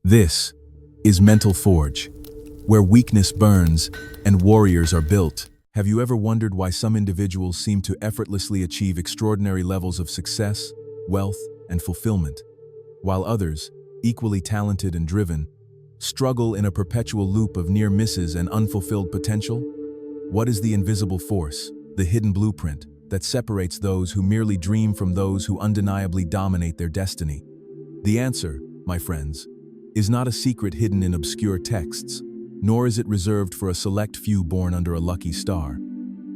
This is Mental Forge, where weakness burns and warriors are built. Have you ever wondered why some individuals seem to effortlessly achieve extraordinary levels of success, wealth, and fulfillment, while others, equally talented and driven, struggle in a perpetual loop of near misses and unfulfilled potential? What is the invisible force, the hidden blueprint, that separates those who merely dream from those who undeniably dominate their destiny? The answer, my friends, is not a secret hidden in obscure texts, nor is it reserved for a select few born under a lucky star.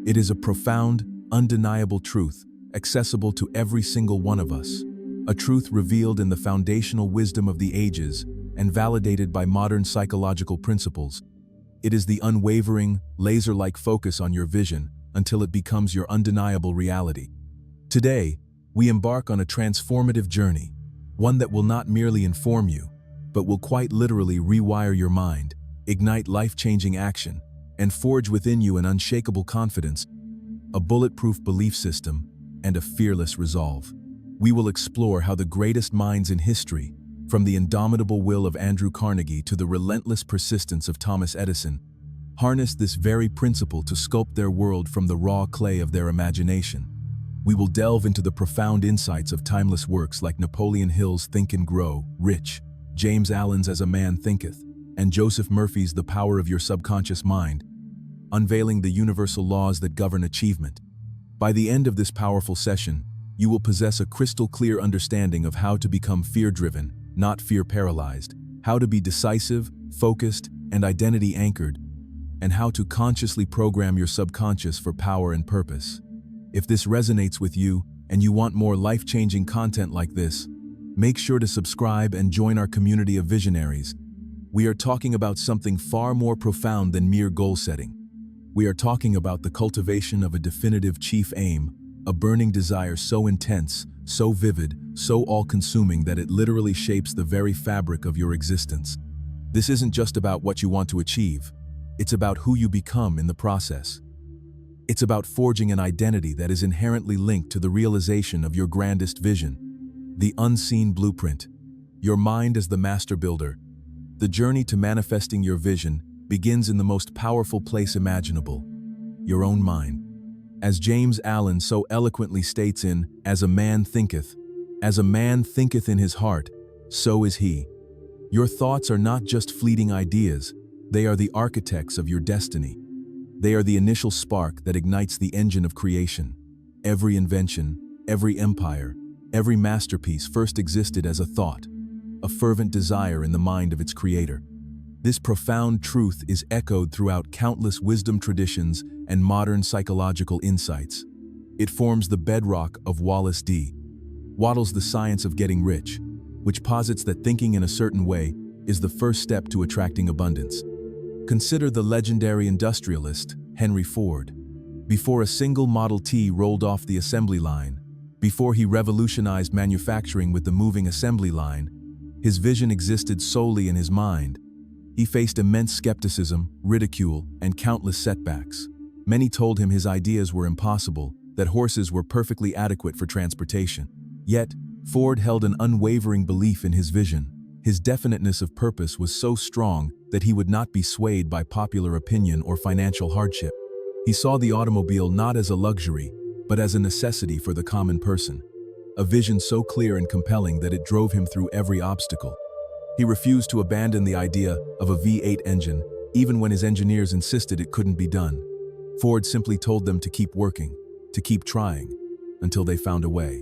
It is a profound, undeniable truth, accessible to every single one of us, a truth revealed in the foundational wisdom of the ages and validated by modern psychological principles. It is the unwavering, laser-like focus on your vision until it becomes your undeniable reality. Today, we embark on a transformative journey, one that will not merely inform you, but will quite literally rewire your mind, ignite life-changing action, and forge within you an unshakable confidence, a bulletproof belief system, and a fearless resolve. We will explore how the greatest minds in history, from the indomitable will of Andrew Carnegie to the relentless persistence of Thomas Edison, harnessed this very principle to sculpt their world from the raw clay of their imagination. We will delve into the profound insights of timeless works like Napoleon Hill's Think and Grow Rich, James Allen's As a Man Thinketh, and Joseph Murphy's The Power of Your Subconscious Mind, unveiling the universal laws that govern achievement. By the end of this powerful session, you will possess a crystal-clear understanding of how to become fear-driven, not fear-paralyzed, how to be decisive, focused, and identity-anchored, and how to consciously program your subconscious for power and purpose. If this resonates with you and you want more life-changing content like this, make sure to subscribe and join our community of visionaries. We are talking about something far more profound than mere goal setting. We are talking about the cultivation of a definitive chief aim, a burning desire so intense, so vivid, so all-consuming that it literally shapes the very fabric of your existence. This isn't just about what you want to achieve. It's about who you become in the process. It's about forging an identity that is inherently linked to the realization of your grandest vision. The unseen blueprint. Your mind as the master builder. The journey to manifesting your vision begins in the most powerful place imaginable, your own mind. As James Allen so eloquently states in As a Man Thinketh in his heart, so is he. Your thoughts are not just fleeting ideas, they are the architects of your destiny. They are the initial spark that ignites the engine of creation. Every invention, every empire, every masterpiece first existed as a thought, a fervent desire in the mind of its creator. This profound truth is echoed throughout countless wisdom traditions and modern psychological insights. It forms the bedrock of Wallace D. Wattles' The Science of Getting Rich, which posits that thinking in a certain way is the first step to attracting abundance. Consider the legendary industrialist, Henry Ford. Before a single Model T rolled off the assembly line, before he revolutionized manufacturing with the moving assembly line, his vision existed solely in his mind. He faced immense skepticism, ridicule, and countless setbacks. Many told him his ideas were impossible, that horses were perfectly adequate for transportation. Yet, Ford held an unwavering belief in his vision. His definiteness of purpose was so strong that he would not be swayed by popular opinion or financial hardship. He saw the automobile not as a luxury, but as a necessity for the common person. A vision so clear and compelling that it drove him through every obstacle. He refused to abandon the idea of a V8 engine, even when his engineers insisted it couldn't be done. Ford simply told them to keep working, to keep trying, until they found a way.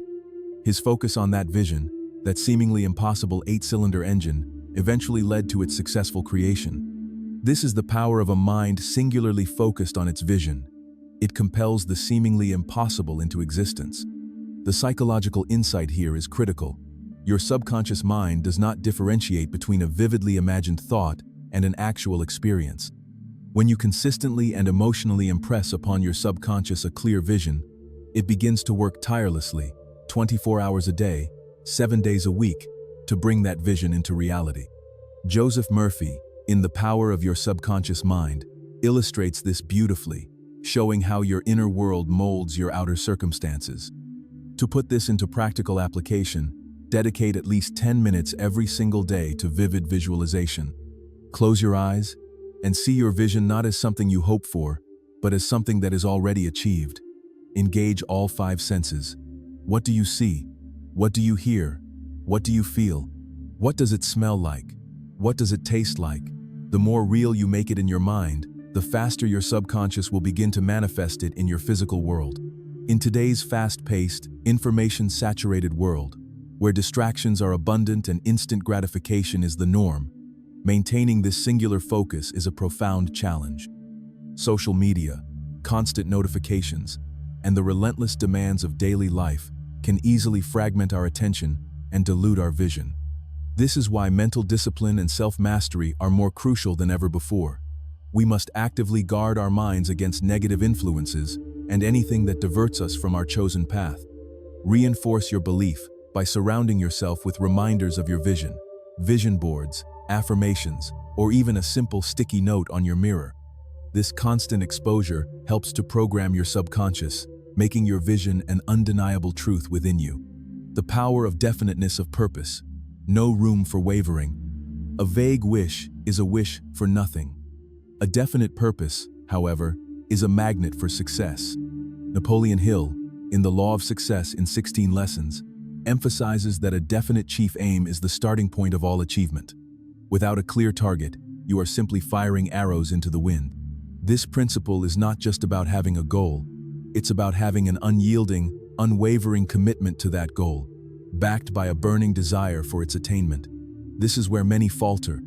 His focus on that vision, that seemingly impossible 8-cylinder engine, eventually led to its successful creation. This is the power of a mind singularly focused on its vision. It compels the seemingly impossible into existence. The psychological insight here is critical. Your subconscious mind does not differentiate between a vividly imagined thought and an actual experience. When you consistently and emotionally impress upon your subconscious a clear vision, it begins to work tirelessly, 24 hours a day, 7 days a week, to bring that vision into reality. Joseph Murphy, in The Power of Your Subconscious Mind, illustrates this beautifully, showing how your inner world molds your outer circumstances. To put this into practical application, Dedicate at least 10 minutes every single day to vivid visualization. Close your eyes and see your vision not as something you hope for, but as something that is already achieved. Engage all 5 senses. What do you see? What do you hear? What do you feel? What does it smell like? What does it taste like? The more real you make it in your mind, the faster your subconscious will begin to manifest it in your physical world. In today's fast-paced, information-saturated world, where distractions are abundant and instant gratification is the norm, maintaining this singular focus is a profound challenge. Social media, constant notifications, and the relentless demands of daily life can easily fragment our attention and dilute our vision. This is why mental discipline and self-mastery are more crucial than ever before. We must actively guard our minds against negative influences and anything that diverts us from our chosen path. Reinforce your belief by surrounding yourself with reminders of your vision, vision boards, affirmations, or even a simple sticky note on your mirror. This constant exposure helps to program your subconscious, making your vision an undeniable truth within you. The power of definiteness of purpose. No room for wavering. A vague wish is a wish for nothing. A definite purpose, however, is a magnet for success. Napoleon Hill, in The Law of Success in 16 Lessons, emphasizes that a definite chief aim is the starting point of all achievement. Without a clear target, you are simply firing arrows into the wind. This principle is not just about having a goal, it's about having an unyielding, unwavering commitment to that goal, backed by a burning desire for its attainment. This is where many falter.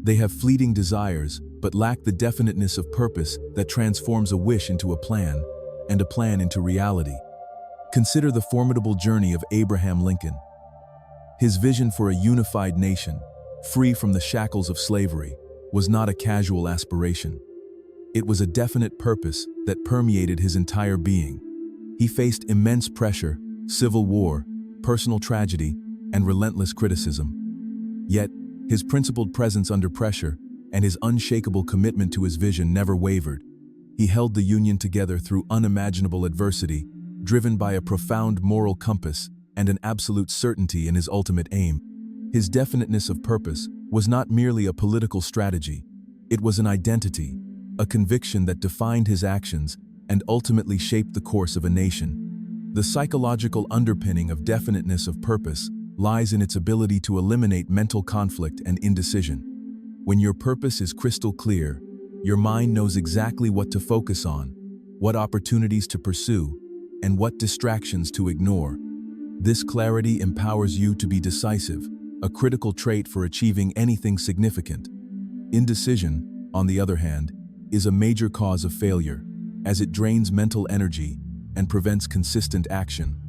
They have fleeting desires, but lack the definiteness of purpose that transforms a wish into a plan, and a plan into reality. Consider the formidable journey of Abraham Lincoln. His vision for a unified nation, free from the shackles of slavery, was not a casual aspiration. It was a definite purpose that permeated his entire being. He faced immense pressure, civil war, personal tragedy, and relentless criticism. Yet, his principled presence under pressure and his unshakable commitment to his vision never wavered. He held the Union together through unimaginable adversity, driven by a profound moral compass and an absolute certainty in his ultimate aim. His definiteness of purpose was not merely a political strategy. It was an identity, a conviction that defined his actions and ultimately shaped the course of a nation. The psychological underpinning of definiteness of purpose lies in its ability to eliminate mental conflict and indecision. When your purpose is crystal clear, your mind knows exactly what to focus on, what opportunities to pursue, and what distractions to ignore. This clarity empowers you to be decisive, a critical trait for achieving anything significant. Indecision, on the other hand, is a major cause of failure, as it drains mental energy and prevents consistent action.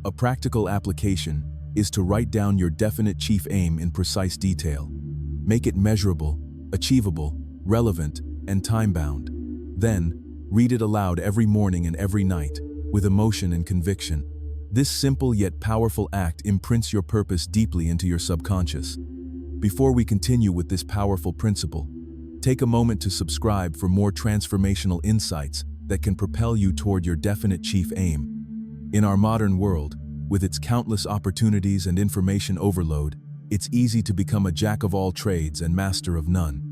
A practical application is to write down your definite chief aim in precise detail. Make it measurable, achievable, relevant, and time-bound. Then, read it aloud every morning and every night, with emotion and conviction. This simple yet powerful act imprints your purpose deeply into your subconscious. Before we continue with this powerful principle, take a moment to subscribe for more transformational insights that can propel you toward your definite chief aim. In our modern world, with its countless opportunities and information overload, it's easy to become a jack of all trades and master of none.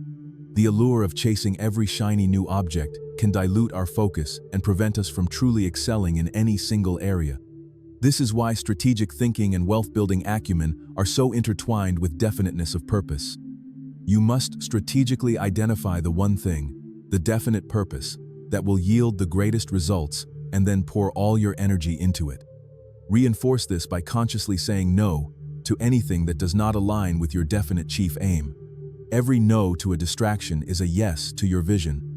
The allure of chasing every shiny new object can dilute our focus and prevent us from truly excelling in any single area. This is why strategic thinking and wealth-building acumen are so intertwined with definiteness of purpose. You must strategically identify the one thing, the definite purpose, that will yield the greatest results, and then pour all your energy into it. Reinforce this by consciously saying no to anything that does not align with your definite chief aim. Every no to a distraction is a yes to your vision.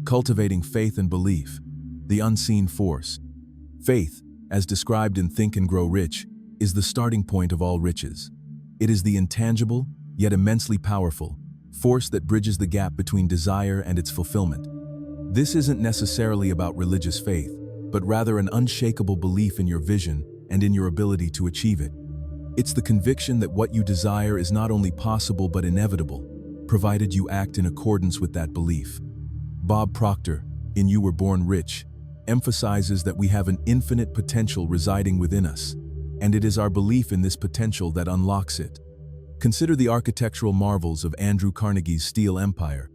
Cultivating faith and belief, the unseen force. Faith, as described in Think and Grow Rich, is the starting point of all riches. It is the intangible, yet immensely powerful, force that bridges the gap between desire and its fulfillment. This isn't necessarily about religious faith, but rather an unshakable belief in your vision and in your ability to achieve it. It's the conviction that what you desire is not only possible but inevitable, provided you act in accordance with that belief. Bob Proctor, in You Were Born Rich, emphasizes that we have an infinite potential residing within us. and it is our belief in this potential that unlocks it. Consider the architectural marvels of Andrew Carnegie's steel empire.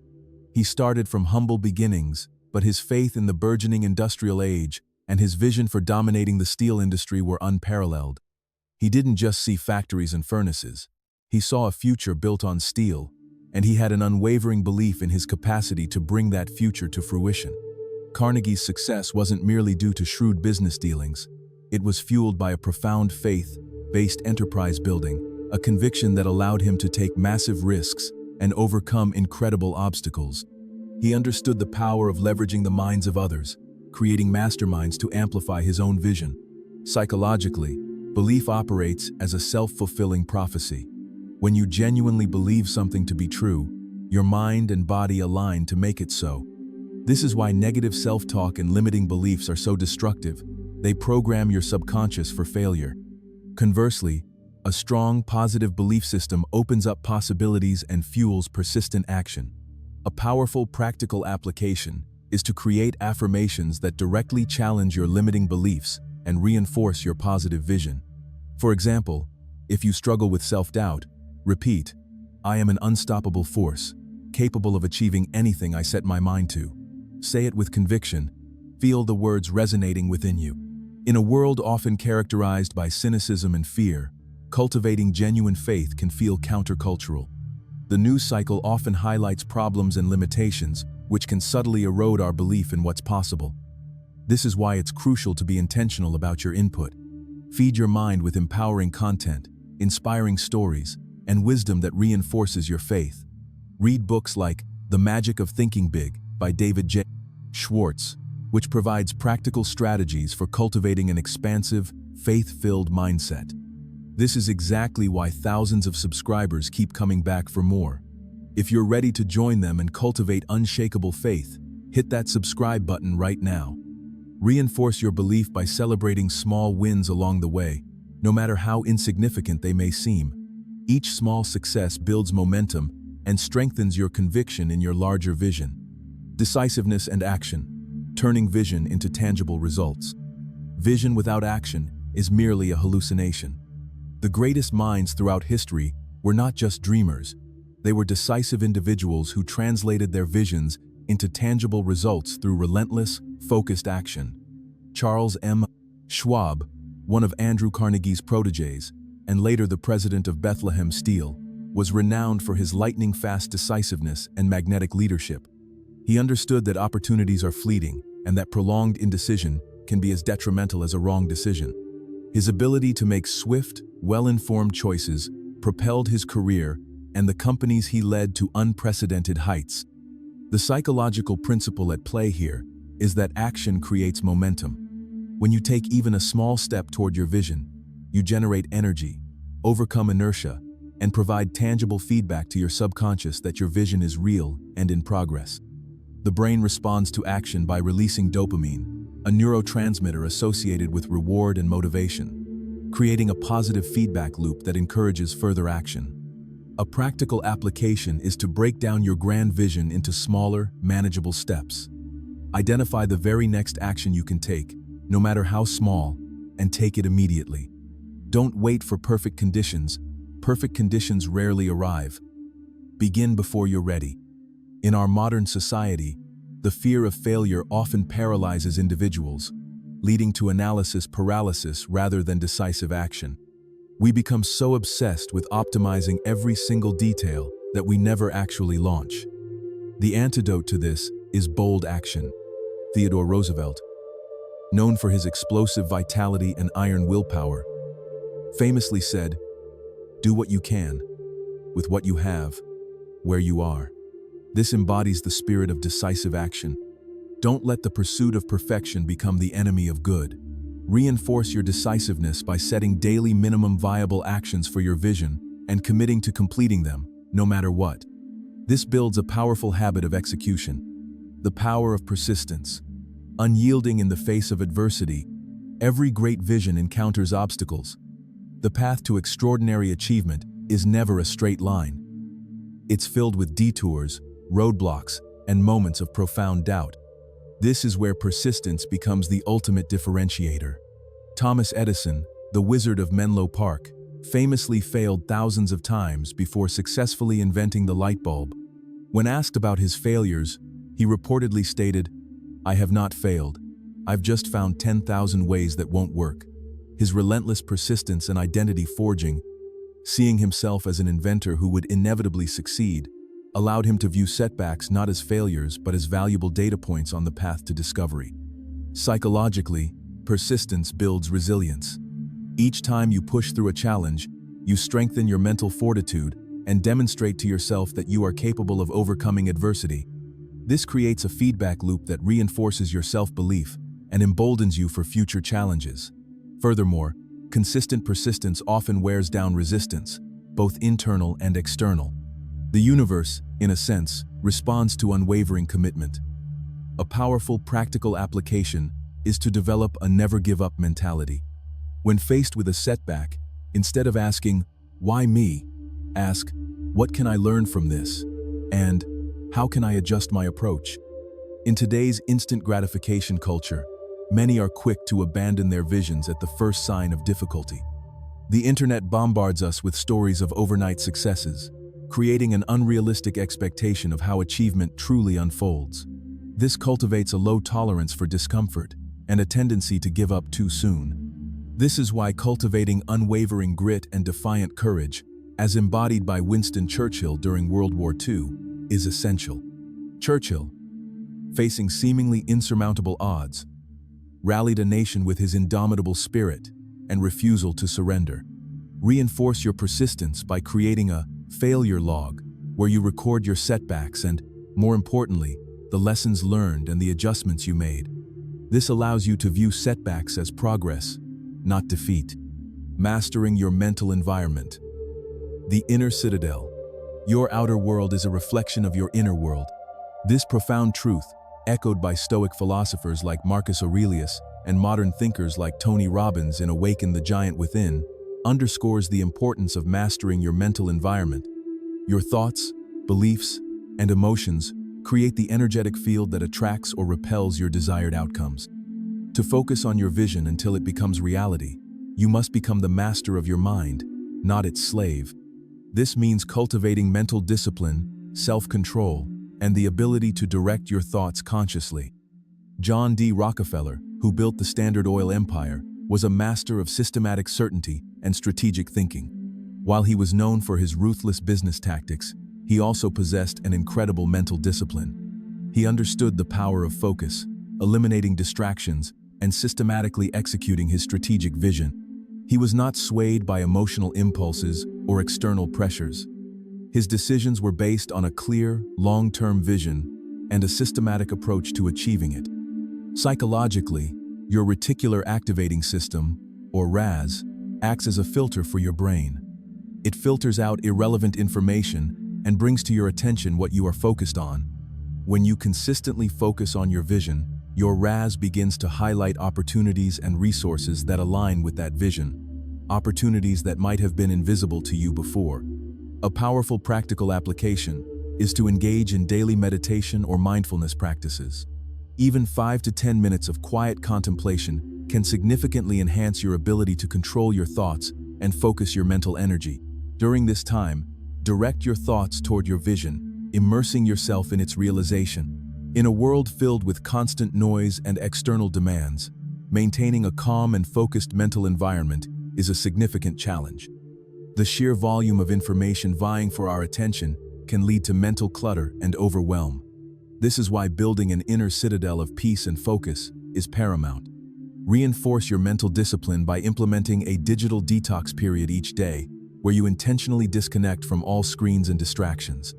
He started from humble beginnings, but his faith in the burgeoning industrial age and his vision for dominating the steel industry were unparalleled. He didn't just see factories and furnaces. He saw a future built on steel, and he had an unwavering belief in his capacity to bring that future to fruition. Carnegie's success wasn't merely due to shrewd business dealings. It was fueled by a profound faith-based enterprise building, a conviction that allowed him to take massive risks and overcome incredible obstacles. He understood the power of leveraging the minds of others, creating masterminds to amplify his own vision. Psychologically, belief operates as a self-fulfilling prophecy. When you genuinely believe something to be true, your mind and body align to make it so. This is why negative self-talk and limiting beliefs are so destructive. They program your subconscious for failure. Conversely, a strong, positive belief system opens up possibilities and fuels persistent action. A powerful, practical application is to create affirmations that directly challenge your limiting beliefs and reinforce your positive vision. For example, if you struggle with self-doubt, repeat, "I am an unstoppable force, capable of achieving anything I set my mind to." Say it with conviction. Feel the words resonating within you. In a world often characterized by cynicism and fear, cultivating genuine faith can feel countercultural. The news cycle often highlights problems and limitations, which can subtly erode our belief in what's possible. This is why it's crucial to be intentional about your input. Feed your mind with empowering content, inspiring stories, and wisdom that reinforces your faith. Read books like The Magic of Thinking Big by David J. Schwartz, which provides practical strategies for cultivating an expansive, faith-filled mindset. This is exactly why thousands of subscribers keep coming back for more. If you're ready to join them and cultivate unshakable faith, hit that subscribe button right now. Reinforce your belief by celebrating small wins along the way, no matter how insignificant they may seem. Each small success builds momentum and strengthens your conviction in your larger vision. Decisiveness and action, turning vision into tangible results. Vision without action is merely a hallucination. The greatest minds throughout history were not just dreamers. They were decisive individuals who translated their visions into tangible results through relentless, focused action. Charles M. Schwab, one of Andrew Carnegie's protégés, and later the president of Bethlehem Steel, was renowned for his lightning-fast decisiveness and magnetic leadership. He understood that opportunities are fleeting and that prolonged indecision can be as detrimental as a wrong decision. His ability to make swift, well-informed choices propelled his career and the companies he led to unprecedented heights. The psychological principle at play here is that action creates momentum. When you take even a small step toward your vision, you generate energy, overcome inertia, and provide tangible feedback to your subconscious that your vision is real and in progress. The brain responds to action by releasing dopamine, a neurotransmitter associated with reward and motivation, creating a positive feedback loop that encourages further action. A practical application is to break down your grand vision into smaller, manageable steps. Identify the very next action you can take, no matter how small, and take it immediately. Don't wait for perfect conditions. Perfect conditions rarely arrive. Begin before you're ready. In our modern society, the fear of failure often paralyzes individuals, leading to analysis paralysis rather than decisive action. We become so obsessed with optimizing every single detail that we never actually launch. The antidote to this is bold action. Theodore Roosevelt, known for his explosive vitality and iron willpower, famously said, "Do what you can, with what you have, where you are." This embodies the spirit of decisive action. Don't let the pursuit of perfection become the enemy of good. Reinforce your decisiveness by setting daily minimum viable actions for your vision and committing to completing them, no matter what. This builds a powerful habit of execution. The power of persistence. Unyielding in the face of adversity, every great vision encounters obstacles. The path to extraordinary achievement is never a straight line. It's filled with detours, roadblocks, and moments of profound doubt. This is where persistence becomes the ultimate differentiator. Thomas Edison, the Wizard of Menlo Park, famously failed thousands of times before successfully inventing the light bulb. When asked about his failures, he reportedly stated, "I have not failed. I've just found 10,000 ways that won't work." His relentless persistence and identity forging, seeing himself as an inventor who would inevitably succeed, allowed him to view setbacks not as failures but as valuable data points on the path to discovery. Psychologically, persistence builds resilience. Each time you push through a challenge, you strengthen your mental fortitude and demonstrate to yourself that you are capable of overcoming adversity. This creates a feedback loop that reinforces your self-belief and emboldens you for future challenges. Furthermore, consistent persistence often wears down resistance, both internal and external. The universe, in a sense, responds to unwavering commitment. A powerful practical application is to develop a never-give-up mentality. When faced with a setback, instead of asking, "Why me?" ask, "What can I learn from this?" and "How can I adjust my approach?" In today's instant gratification culture, many are quick to abandon their visions at the first sign of difficulty. The internet bombards us with stories of overnight successes, creating an unrealistic expectation of how achievement truly unfolds. This cultivates a low tolerance for discomfort and a tendency to give up too soon. This is why cultivating unwavering grit and defiant courage, as embodied by Winston Churchill during World War II, is essential. Churchill, facing seemingly insurmountable odds, rallied a nation with his indomitable spirit and refusal to surrender. Reinforce your persistence by creating a failure log where you record your setbacks and, more importantly, the lessons learned and the adjustments you made. This allows you to view setbacks as progress, not defeat. Mastering your mental environment. The inner citadel. Your outer world is a reflection of your inner world. This profound truth, echoed by Stoic philosophers like Marcus Aurelius and modern thinkers like Tony Robbins in Awaken the Giant Within, underscores the importance of mastering your mental environment. Your thoughts, beliefs, and emotions create the energetic field that attracts or repels your desired outcomes. To focus on your vision until it becomes reality, you must become the master of your mind, not its slave. This means cultivating mental discipline, self-control, and the ability to direct your thoughts consciously. John D. Rockefeller, who built the Standard Oil empire, was a master of systematic certainty and strategic thinking. While he was known for his ruthless business tactics, he also possessed an incredible mental discipline. He understood the power of focus, eliminating distractions, and systematically executing his strategic vision. He was not swayed by emotional impulses or external pressures. His decisions were based on a clear, long-term vision and a systematic approach to achieving it. Psychologically, your reticular activating system, or RAS, acts as a filter for your brain. It filters out irrelevant information and brings to your attention what you are focused on. When you consistently focus on your vision, your RAS begins to highlight opportunities and resources that align with that vision, opportunities that might have been invisible to you before. A powerful practical application is to engage in daily meditation or mindfulness practices. Even 5 to 10 minutes of quiet contemplation can significantly enhance your ability to control your thoughts and focus your mental energy. During this time, direct your thoughts toward your vision, immersing yourself in its realization. In a world filled with constant noise and external demands, maintaining a calm and focused mental environment is a significant challenge. The sheer volume of information vying for our attention can lead to mental clutter and overwhelm. This is why building an inner citadel of peace and focus is paramount. Reinforce your mental discipline by implementing a digital detox period each day, where you intentionally disconnect from all screens and distractions.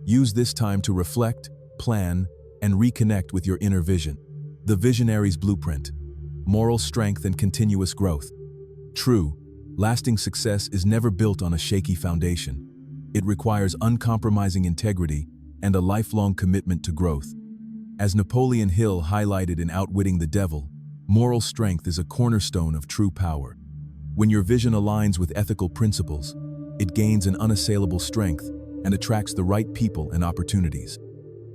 Use this time to reflect, plan, and reconnect with your inner vision. The visionary's blueprint: moral strength and continuous growth. True, lasting success is never built on a shaky foundation. It requires uncompromising integrity and a lifelong commitment to growth. As Napoleon Hill highlighted in Outwitting the Devil, moral strength is a cornerstone of true power. When your vision aligns with ethical principles, it gains an unassailable strength and attracts the right people and opportunities.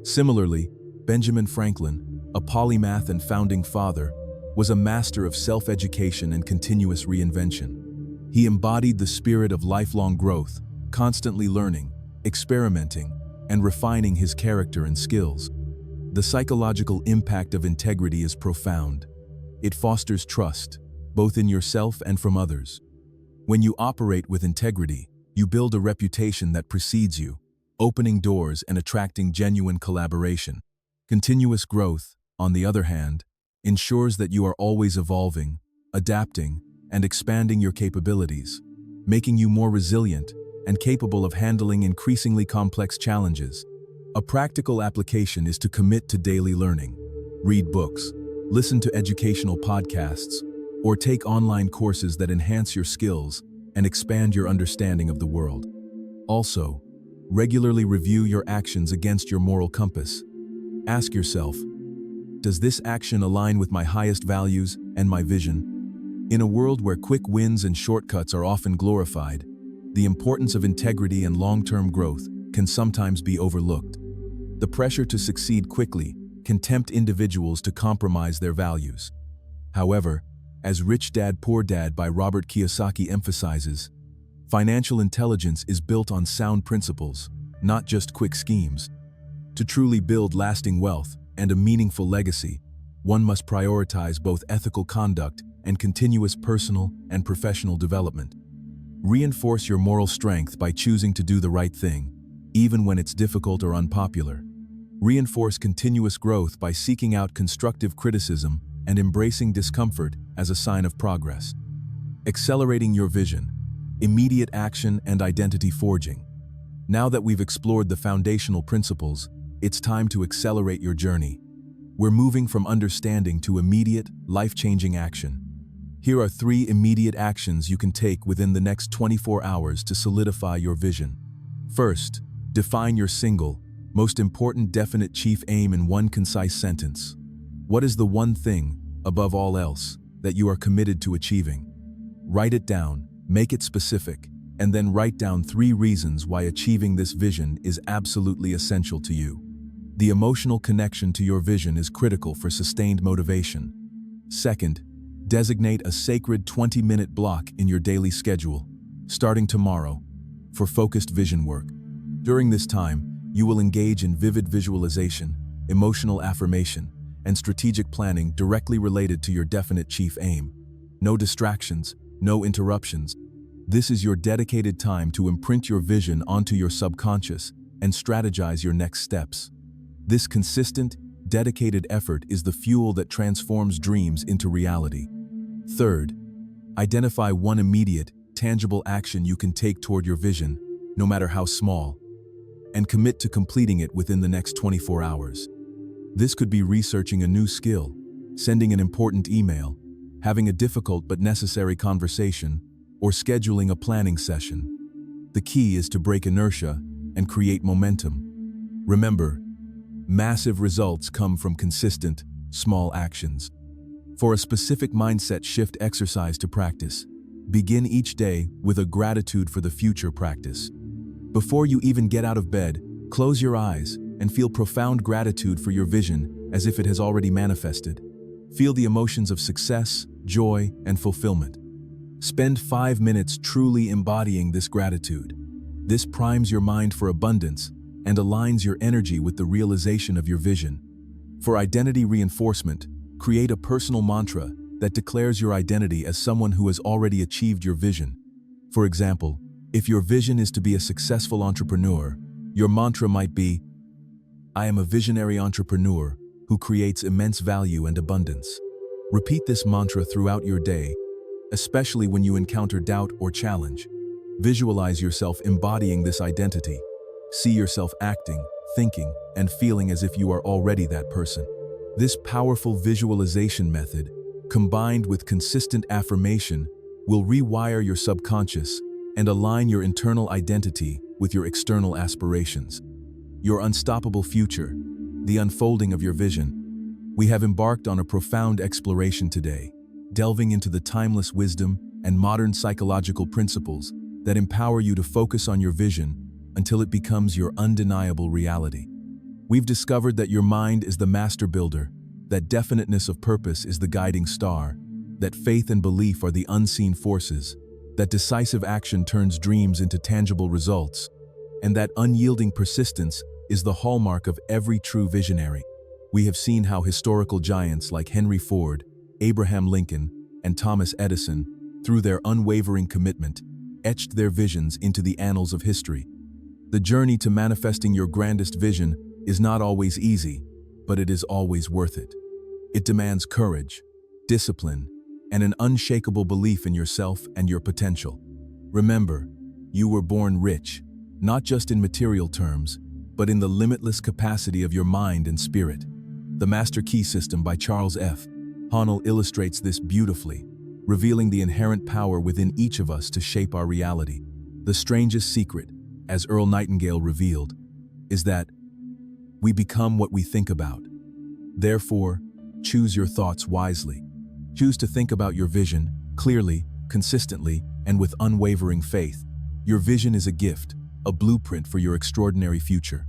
Similarly, Benjamin Franklin, a polymath and founding father, was a master of self-education and continuous reinvention. He embodied the spirit of lifelong growth, constantly learning, experimenting, and refining his character and skills. The psychological impact of integrity is profound. It fosters trust, both in yourself and from others. When you operate with integrity, you build a reputation that precedes you, opening doors and attracting genuine collaboration. Continuous growth, on the other hand, ensures that you are always evolving, adapting, and expanding your capabilities, making you more resilient and capable of handling increasingly complex challenges. A practical application is to commit to daily learning. Read books, listen to educational podcasts, or take online courses that enhance your skills and expand your understanding of the world. Also, regularly review your actions against your moral compass. Ask yourself, does this action align with my highest values and my vision? In a world where quick wins and shortcuts are often glorified, the importance of integrity and long-term growth can sometimes be overlooked. The pressure to succeed quickly can tempt individuals to compromise their values. However, as Rich Dad Poor Dad by Robert Kiyosaki emphasizes, financial intelligence is built on sound principles, not just quick schemes. To truly build lasting wealth and a meaningful legacy, one must prioritize both ethical conduct and continuous personal and professional development. Reinforce your moral strength by choosing to do the right thing, even when it's difficult or unpopular. Reinforce continuous growth by seeking out constructive criticism and embracing discomfort as a sign of progress. Accelerating your vision, immediate action, and identity forging. Now that we've explored the foundational principles, it's time to accelerate your journey. We're moving from understanding to immediate, life-changing action. Here are 3 immediate actions you can take within the next 24 hours to solidify your vision. First, define your single, most important definite chief aim in one concise sentence. What is the one thing, above all else, that you are committed to achieving? Write it down, make it specific, and then write down 3 reasons why achieving this vision is absolutely essential to you. The emotional connection to your vision is critical for sustained motivation. Second, designate a sacred 20-minute block in your daily schedule, starting tomorrow, for focused vision work. During this time, you will engage in vivid visualization, emotional affirmation, and strategic planning directly related to your definite chief aim. No distractions, no interruptions. This is your dedicated time to imprint your vision onto your subconscious and strategize your next steps. This consistent, dedicated effort is the fuel that transforms dreams into reality. Third, identify one immediate, tangible action you can take toward your vision, no matter how small, and commit to completing it within the next 24 hours. This could be researching a new skill, sending an important email, having a difficult but necessary conversation, or scheduling a planning session. The key is to break inertia and create momentum. Remember, massive results come from consistent, small actions. For a specific mindset shift exercise to practice, begin each day with a gratitude for the future practice. Before you even get out of bed, close your eyes and feel profound gratitude for your vision as if it has already manifested. Feel the emotions of success, joy, and fulfillment. Spend 5 minutes truly embodying this gratitude. This primes your mind for abundance and aligns your energy with the realization of your vision. For identity reinforcement, create a personal mantra that declares your identity as someone who has already achieved your vision. For example, if your vision is to be a successful entrepreneur, your mantra might be, "I am a visionary entrepreneur who creates immense value and abundance." Repeat this mantra throughout your day, especially when you encounter doubt or challenge. Visualize yourself embodying this identity. See yourself acting, thinking, and feeling as if you are already that person. This powerful visualization method, combined with consistent affirmation, will rewire your subconscious and align your internal identity with your external aspirations. Your unstoppable future, the unfolding of your vision. We have embarked on a profound exploration today, delving into the timeless wisdom and modern psychological principles that empower you to focus on your vision until it becomes your undeniable reality. We've discovered that your mind is the master builder, that definiteness of purpose is the guiding star, that faith and belief are the unseen forces, that decisive action turns dreams into tangible results, and that unyielding persistence is the hallmark of every true visionary. We have seen how historical giants like Henry Ford, Abraham Lincoln, and Thomas Edison, through their unwavering commitment, etched their visions into the annals of history. The journey to manifesting your grandest vision is not always easy, but it is always worth it. It demands courage, discipline, and an unshakable belief in yourself and your potential. Remember, you were born rich, not just in material terms, but in the limitless capacity of your mind and spirit. The Master Key System by Charles F. Haanel illustrates this beautifully, revealing the inherent power within each of us to shape our reality. The strangest secret, as Earl Nightingale revealed, is that we become what we think about. Therefore, choose your thoughts wisely. Choose to think about your vision clearly, consistently, and with unwavering faith. Your vision is a gift, a blueprint for your extraordinary future.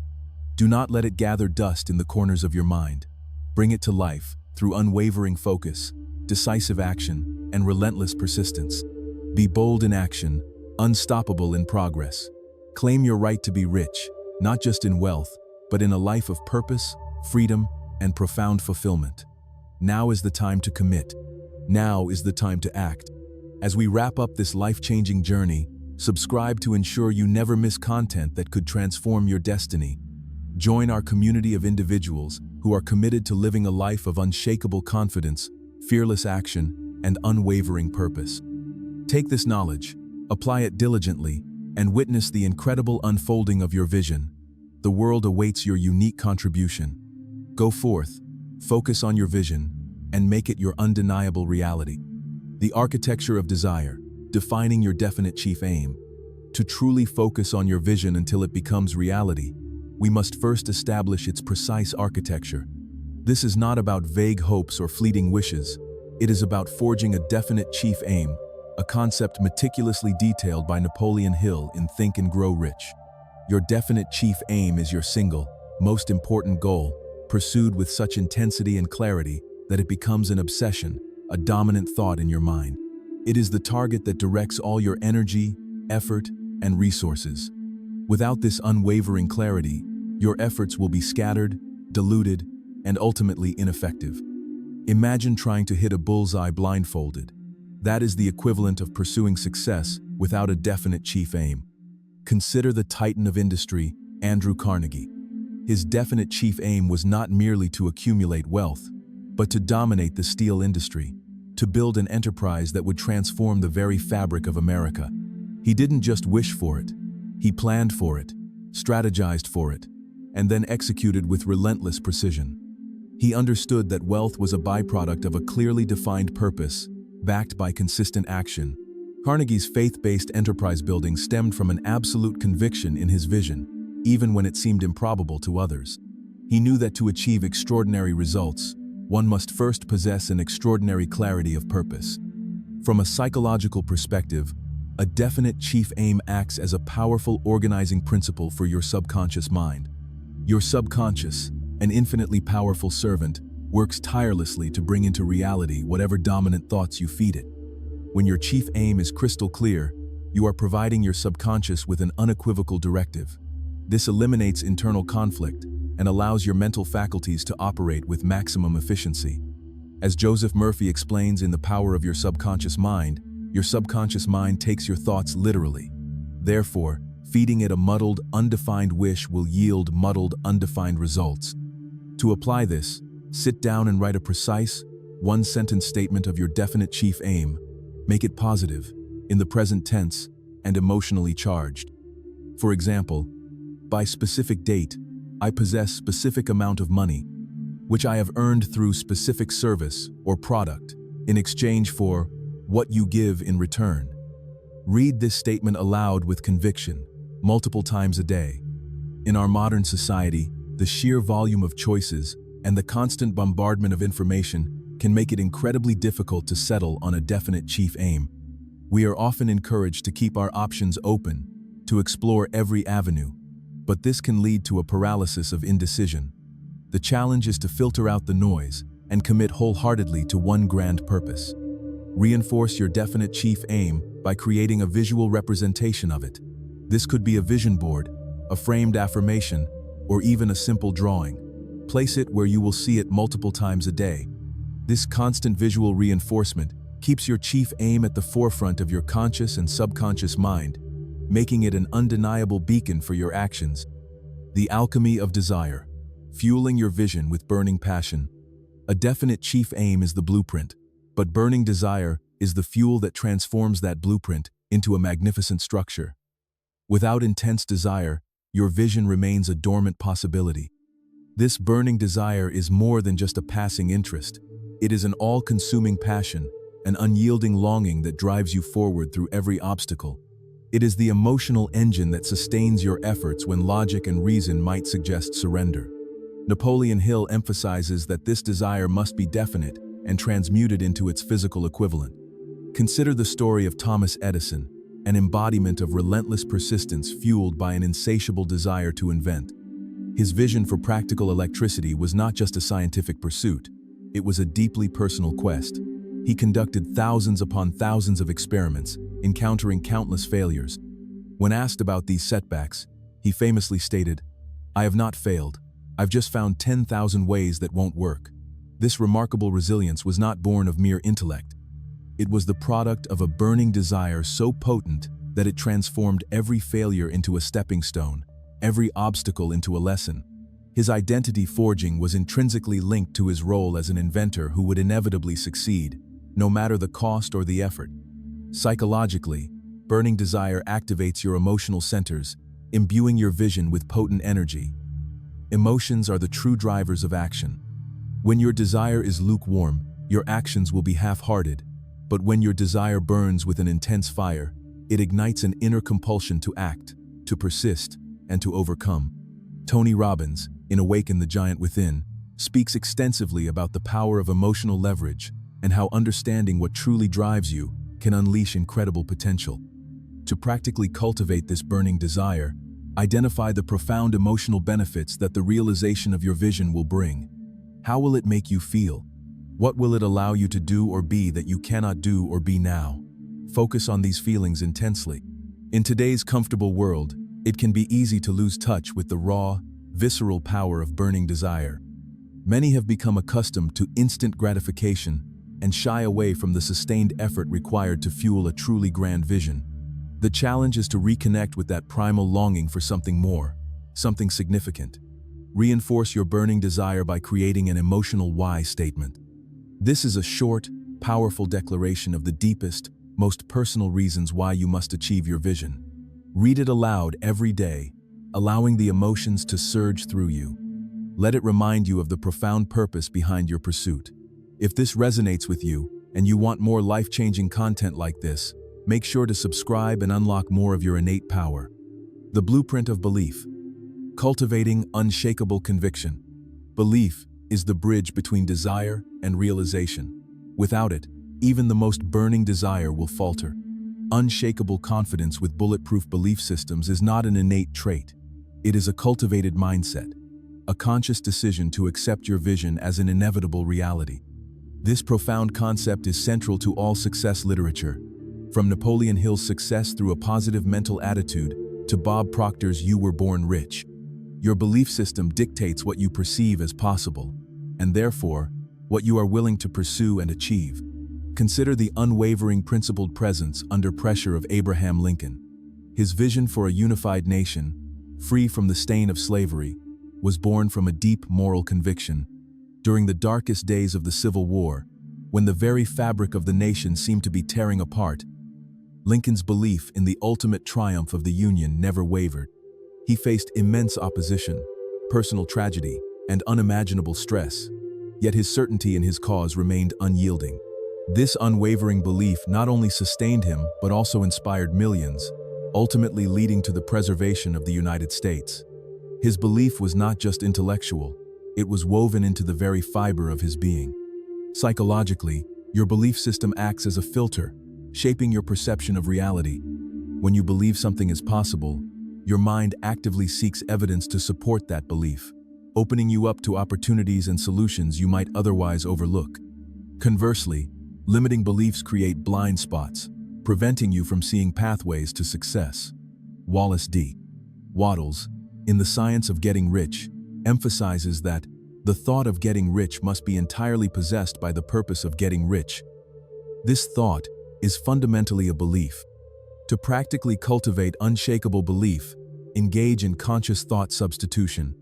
Do not let it gather dust in the corners of your mind. Bring it to life through unwavering focus, decisive action, and relentless persistence. Be bold in action, unstoppable in progress. Claim your right to be rich, not just in wealth, but in a life of purpose, freedom, and profound fulfillment. Now is the time to commit. Now is the time to act. As we wrap up this life-changing journey, subscribe to ensure you never miss content that could transform your destiny. Join our community of individuals who are committed to living a life of unshakable confidence, fearless action, and unwavering purpose. Take this knowledge, apply it diligently, and witness the incredible unfolding of your vision. The world awaits your unique contribution. Go forth, focus on your vision, and make it your undeniable reality. The architecture of desire, defining your definite chief aim. To truly focus on your vision until it becomes reality, we must first establish its precise architecture. This is not about vague hopes or fleeting wishes. It is about forging a definite chief aim, a concept meticulously detailed by Napoleon Hill in Think and Grow Rich. Your definite chief aim is your single, most important goal, pursued with such intensity and clarity that it becomes an obsession, a dominant thought in your mind. It is the target that directs all your energy, effort, and resources. Without this unwavering clarity, your efforts will be scattered, diluted, and ultimately ineffective. Imagine trying to hit a bullseye blindfolded. That is the equivalent of pursuing success without a definite chief aim. Consider the titan of industry, Andrew Carnegie. His definite chief aim was not merely to accumulate wealth, but to dominate the steel industry, to build an enterprise that would transform the very fabric of America. He didn't just wish for it. He planned for it, strategized for it, and then executed with relentless precision. He understood that wealth was a byproduct of a clearly defined purpose, backed by consistent action. Carnegie's faith-based enterprise building stemmed from an absolute conviction in his vision, even when it seemed improbable to others. He knew that to achieve extraordinary results, one must first possess an extraordinary clarity of purpose. From a psychological perspective, a definite chief aim acts as a powerful organizing principle for your subconscious mind. Your subconscious, an infinitely powerful servant, works tirelessly to bring into reality whatever dominant thoughts you feed it. When your chief aim is crystal clear, you are providing your subconscious with an unequivocal directive. This eliminates internal conflict and allows your mental faculties to operate with maximum efficiency. As Joseph Murphy explains in The Power of Your Subconscious Mind, your subconscious mind takes your thoughts literally. Therefore, feeding it a muddled, undefined wish will yield muddled, undefined results. To apply this, sit down and write a precise, one-sentence statement of your definite chief aim. Make it positive, in the present tense, and emotionally charged. For example, by specific date, I possess specific amount of money, which I have earned through specific service or product, in exchange for what you give in return. Read this statement aloud with conviction, multiple times a day. In our modern society, the sheer volume of choices and the constant bombardment of information can make it incredibly difficult to settle on a definite chief aim. We are often encouraged to keep our options open, to explore every avenue, but this can lead to a paralysis of indecision. The challenge is to filter out the noise and commit wholeheartedly to one grand purpose. Reinforce your definite chief aim by creating a visual representation of it. This could be a vision board, a framed affirmation, or even a simple drawing. Place it where you will see it multiple times a day. This constant visual reinforcement keeps your chief aim at the forefront of your conscious and subconscious mind, making it an undeniable beacon for your actions. The alchemy of desire, fueling your vision with burning passion. A definite chief aim is the blueprint, but burning desire is the fuel that transforms that blueprint into a magnificent structure. Without intense desire, your vision remains a dormant possibility. This burning desire is more than just a passing interest. It is an all-consuming passion, an unyielding longing that drives you forward through every obstacle. It is the emotional engine that sustains your efforts when logic and reason might suggest surrender. Napoleon Hill emphasizes that this desire must be definite and transmuted into its physical equivalent. Consider the story of Thomas Edison, an embodiment of relentless persistence fueled by an insatiable desire to invent. His vision for practical electricity was not just a scientific pursuit, it was a deeply personal quest. He conducted thousands upon thousands of experiments, encountering countless failures. When asked about these setbacks, he famously stated, "I have not failed. I've just found 10,000 ways that won't work." This remarkable resilience was not born of mere intellect. It was the product of a burning desire so potent that it transformed every failure into a stepping stone, every obstacle into a lesson. His identity forging was intrinsically linked to his role as an inventor who would inevitably succeed, no matter the cost or the effort. Psychologically, burning desire activates your emotional centers, imbuing your vision with potent energy. Emotions are the true drivers of action. When your desire is lukewarm, your actions will be half-hearted, but when your desire burns with an intense fire, it ignites an inner compulsion to act, to persist, and to overcome. Tony Robbins, in Awaken the Giant Within, speaks extensively about the power of emotional leverage and how understanding what truly drives you can unleash incredible potential. To practically cultivate this burning desire, identify the profound emotional benefits that the realization of your vision will bring. How will it make you feel? What will it allow you to do or be that you cannot do or be now? Focus on these feelings intensely. In today's comfortable world, it can be easy to lose touch with the raw, visceral power of burning desire. Many have become accustomed to instant gratification and shy away from the sustained effort required to fuel a truly grand vision. The challenge is to reconnect with that primal longing for something more, something significant. Reinforce your burning desire by creating an emotional why statement. This is a short, powerful declaration of the deepest, most personal reasons why you must achieve your vision. Read it aloud every day, allowing the emotions to surge through you. Let it remind you of the profound purpose behind your pursuit. If this resonates with you, and you want more life-changing content like this, make sure to subscribe and unlock more of your innate power. The Blueprint of Belief. Cultivating unshakable conviction. Belief is the bridge between desire and realization. Without it, even the most burning desire will falter. Unshakable confidence with bulletproof belief systems is not an innate trait. It is a cultivated mindset, a conscious decision to accept your vision as an inevitable reality. This profound concept is central to all success literature, from Napoleon Hill's Success Through a Positive Mental Attitude to Bob Proctor's You Were Born Rich. Your belief system dictates what you perceive as possible, and therefore, what you are willing to pursue and achieve. Consider the unwavering principled presence under pressure of Abraham Lincoln. His vision for a unified nation, free from the stain of slavery, was born from a deep moral conviction. During the darkest days of the Civil War, when the very fabric of the nation seemed to be tearing apart, Lincoln's belief in the ultimate triumph of the Union never wavered. He faced immense opposition, personal tragedy, and unimaginable stress, yet his certainty in his cause remained unyielding. This unwavering belief not only sustained him but also inspired millions, ultimately leading to the preservation of the United States. His belief was not just intellectual, it was woven into the very fiber of his being. Psychologically, your belief system acts as a filter, shaping your perception of reality. When you believe something is possible, your mind actively seeks evidence to support that belief. opening you up to opportunities and solutions you might otherwise overlook. Conversely, limiting beliefs create blind spots, preventing you from seeing pathways to success. Wallace D. Wattles, in The Science of Getting Rich, emphasizes that the thought of getting rich must be entirely possessed by the purpose of getting rich. This thought is fundamentally a belief. To practically cultivate unshakable belief, engage in conscious thought substitution.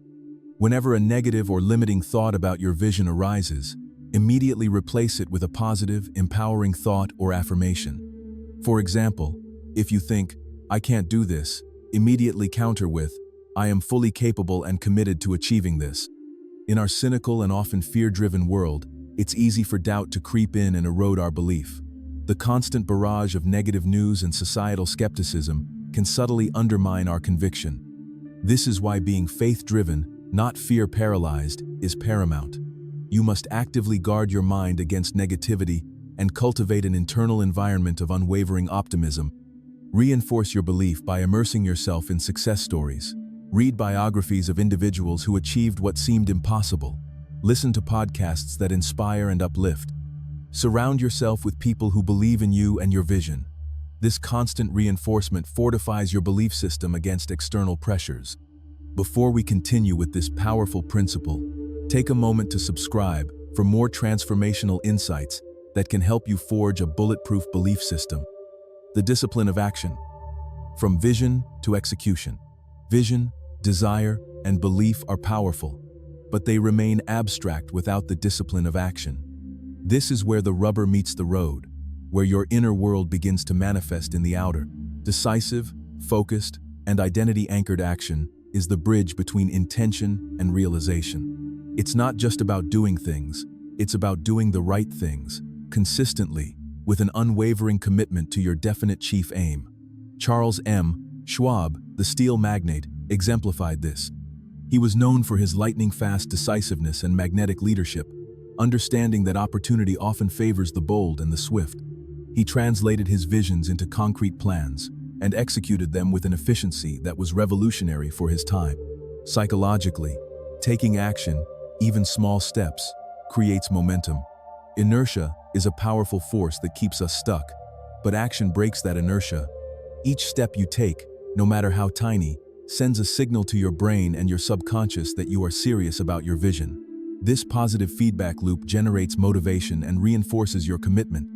Whenever a negative or limiting thought about your vision arises, immediately replace it with a positive, empowering thought or affirmation. For example, if you think, "I can't do this," immediately counter with, "I am fully capable and committed to achieving this." In our cynical and often fear-driven world, it's easy for doubt to creep in and erode our belief. The constant barrage of negative news and societal skepticism can subtly undermine our conviction. This is why being faith-driven, not fear-paralyzed, is paramount. You must actively guard your mind against negativity and cultivate an internal environment of unwavering optimism. Reinforce your belief by immersing yourself in success stories. Read biographies of individuals who achieved what seemed impossible. Listen to podcasts that inspire and uplift. Surround yourself with people who believe in you and your vision. This constant reinforcement fortifies your belief system against external pressures. Before we continue with this powerful principle, take a moment to subscribe for more transformational insights that can help you forge a bulletproof belief system. The discipline of action. From vision to execution. Vision, desire, and belief are powerful, but they remain abstract without the discipline of action. This is where the rubber meets the road, where your inner world begins to manifest in the outer. Decisive, focused, and identity-anchored action is the bridge between intention and realization. It's not just about doing things, it's about doing the right things, consistently, with an unwavering commitment to your definite chief aim. Charles M. Schwab, the steel magnate, exemplified this. He was known for his lightning-fast decisiveness and magnetic leadership, understanding that opportunity often favors the bold and the swift. He translated his visions into concrete plans and executed them with an efficiency that was revolutionary for his time. Psychologically, taking action, even small steps, creates momentum. Inertia is a powerful force that keeps us stuck, but action breaks that inertia. Each step you take, no matter how tiny, sends a signal to your brain and your subconscious that you are serious about your vision. This positive feedback loop generates motivation and reinforces your commitment.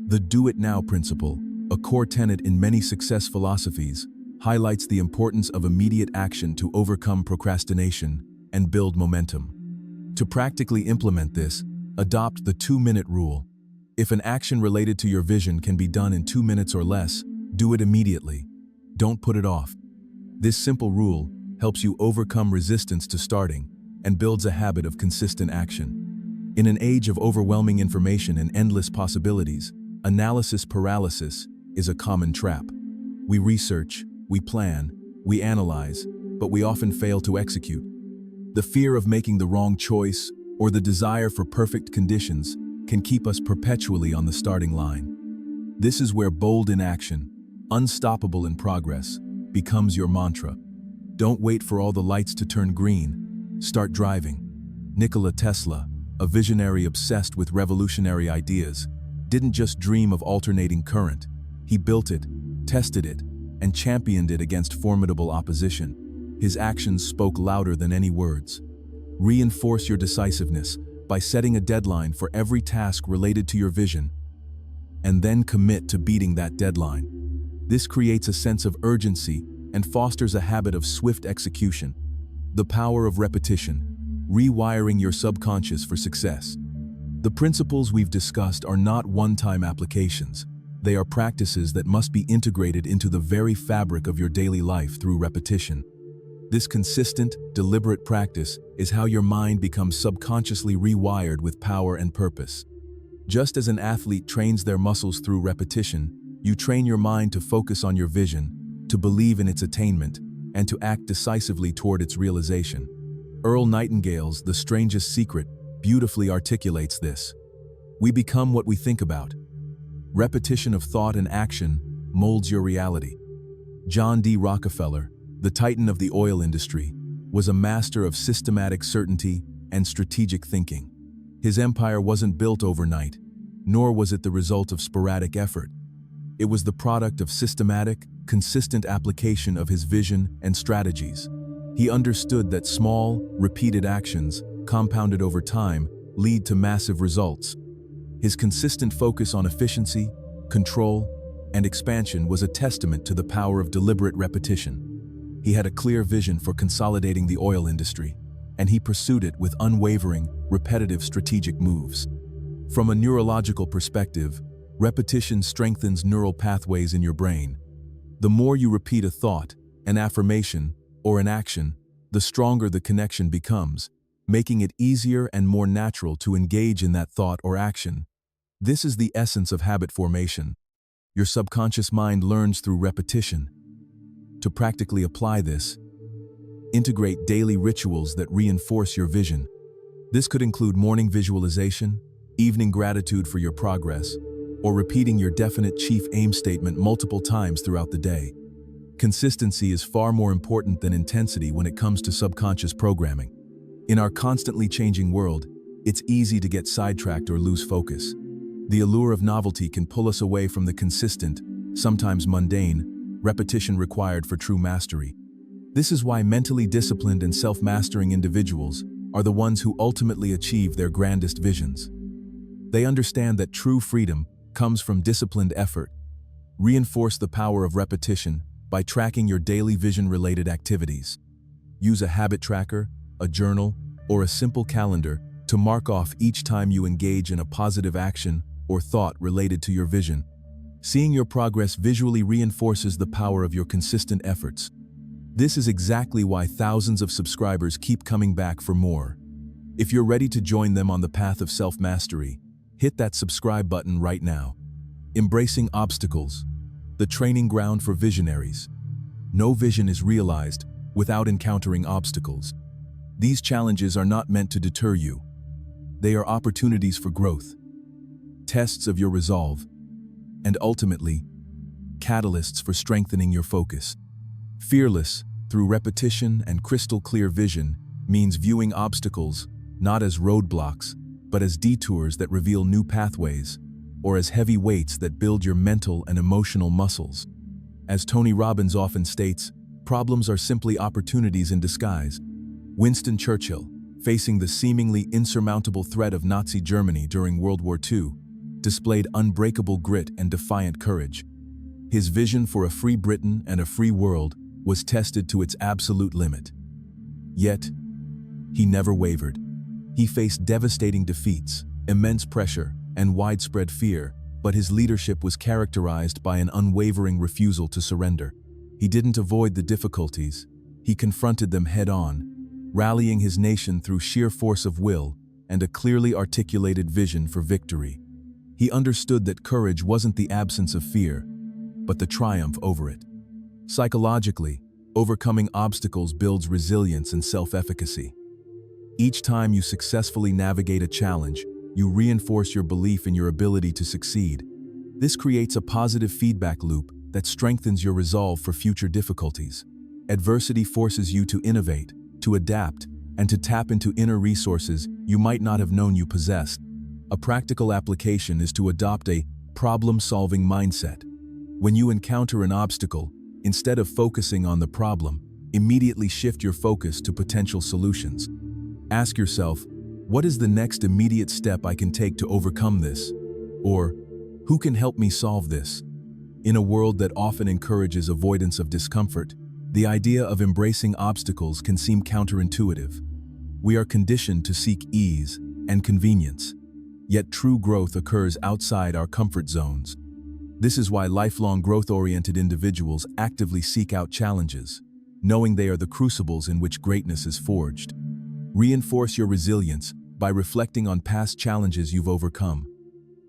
The do-it-now principle, a core tenet in many success philosophies, highlights the importance of immediate action to overcome procrastination and build momentum. To practically implement this, adopt the 2-minute rule. If an action related to your vision can be done in 2 minutes or less, do it immediately. Don't put it off. This simple rule helps you overcome resistance to starting and builds a habit of consistent action. In an age of overwhelming information and endless possibilities, analysis paralysis is a common trap. We research, we plan, we analyze, but we often fail to execute. The fear of making the wrong choice or the desire for perfect conditions can keep us perpetually on the starting line. This is where bold in action, unstoppable in progress, becomes your mantra. Don't wait for all the lights to turn green. Start driving. Nikola Tesla, a visionary obsessed with revolutionary ideas, didn't just dream of alternating current. He built it, tested it, and championed it against formidable opposition. His actions spoke louder than any words. Reinforce your decisiveness by setting a deadline for every task related to your vision, and then commit to beating that deadline. This creates a sense of urgency and fosters a habit of swift execution. The power of repetition, rewiring your subconscious for success. The principles we've discussed are not one-time applications. They are practices that must be integrated into the very fabric of your daily life through repetition. This consistent, deliberate practice is how your mind becomes subconsciously rewired with power and purpose. Just as an athlete trains their muscles through repetition, you train your mind to focus on your vision, to believe in its attainment, and to act decisively toward its realization. Earl Nightingale's The Strangest Secret beautifully articulates this. We become what we think about. Repetition of thought and action molds your reality. John D. Rockefeller, the titan of the oil industry, was a master of systematic certainty and strategic thinking. His empire wasn't built overnight, nor was it the result of sporadic effort. It was the product of systematic, consistent application of his vision and strategies. He understood that small, repeated actions, compounded over time, lead to massive results. His consistent focus on efficiency, control, and expansion was a testament to the power of deliberate repetition. He had a clear vision for consolidating the oil industry, and he pursued it with unwavering, repetitive strategic moves. From a neurological perspective, repetition strengthens neural pathways in your brain. The more you repeat a thought, an affirmation, or an action, the stronger the connection becomes, making it easier and more natural to engage in that thought or action. This is the essence of habit formation. Your subconscious mind learns through repetition. To practically apply this, integrate daily rituals that reinforce your vision. This could include morning visualization, evening gratitude for your progress, or repeating your definite chief aim statement multiple times throughout the day. Consistency is far more important than intensity when it comes to subconscious programming. In our constantly changing world, it's easy to get sidetracked or lose focus. The allure of novelty can pull us away from the consistent, sometimes mundane, repetition required for true mastery. This is why mentally disciplined and self-mastering individuals are the ones who ultimately achieve their grandest visions. They understand that true freedom comes from disciplined effort. Reinforce the power of repetition by tracking your daily vision-related activities. Use a habit tracker, a journal, or a simple calendar to mark off each time you engage in a positive action or thought related to your vision. Seeing your progress visually reinforces the power of your consistent efforts. This is exactly why thousands of subscribers keep coming back for more. If you're ready to join them on the path of self-mastery, hit that subscribe button right now. Embracing obstacles, the training ground for visionaries. No vision is realized without encountering obstacles. These challenges are not meant to deter you. They are opportunities for growth, tests of your resolve, and ultimately, catalysts for strengthening your focus. Fearless, through repetition and crystal-clear vision, means viewing obstacles not as roadblocks, but as detours that reveal new pathways, or as heavy weights that build your mental and emotional muscles. As Tony Robbins often states, problems are simply opportunities in disguise. Winston Churchill, facing the seemingly insurmountable threat of Nazi Germany during World War II, displayed unbreakable grit and defiant courage. His vision for a free Britain and a free world was tested to its absolute limit. Yet, he never wavered. He faced devastating defeats, immense pressure, and widespread fear, but his leadership was characterized by an unwavering refusal to surrender. He didn't avoid the difficulties, he confronted them head-on, rallying his nation through sheer force of will and a clearly articulated vision for victory. He understood that courage wasn't the absence of fear, but the triumph over it. Psychologically, overcoming obstacles builds resilience and self-efficacy. Each time you successfully navigate a challenge, you reinforce your belief in your ability to succeed. This creates a positive feedback loop that strengthens your resolve for future difficulties. Adversity forces you to innovate, to adapt, and to tap into inner resources you might not have known you possessed. A practical application is to adopt a problem-solving mindset. When you encounter an obstacle, instead of focusing on the problem, immediately shift your focus to potential solutions. Ask yourself, what is the next immediate step I can take to overcome this? Or, who can help me solve this? In a world that often encourages avoidance of discomfort, the idea of embracing obstacles can seem counterintuitive. We are conditioned to seek ease and convenience, yet true growth occurs outside our comfort zones. This is why lifelong growth-oriented individuals actively seek out challenges, knowing they are the crucibles in which greatness is forged. Reinforce your resilience by reflecting on past challenges you've overcome.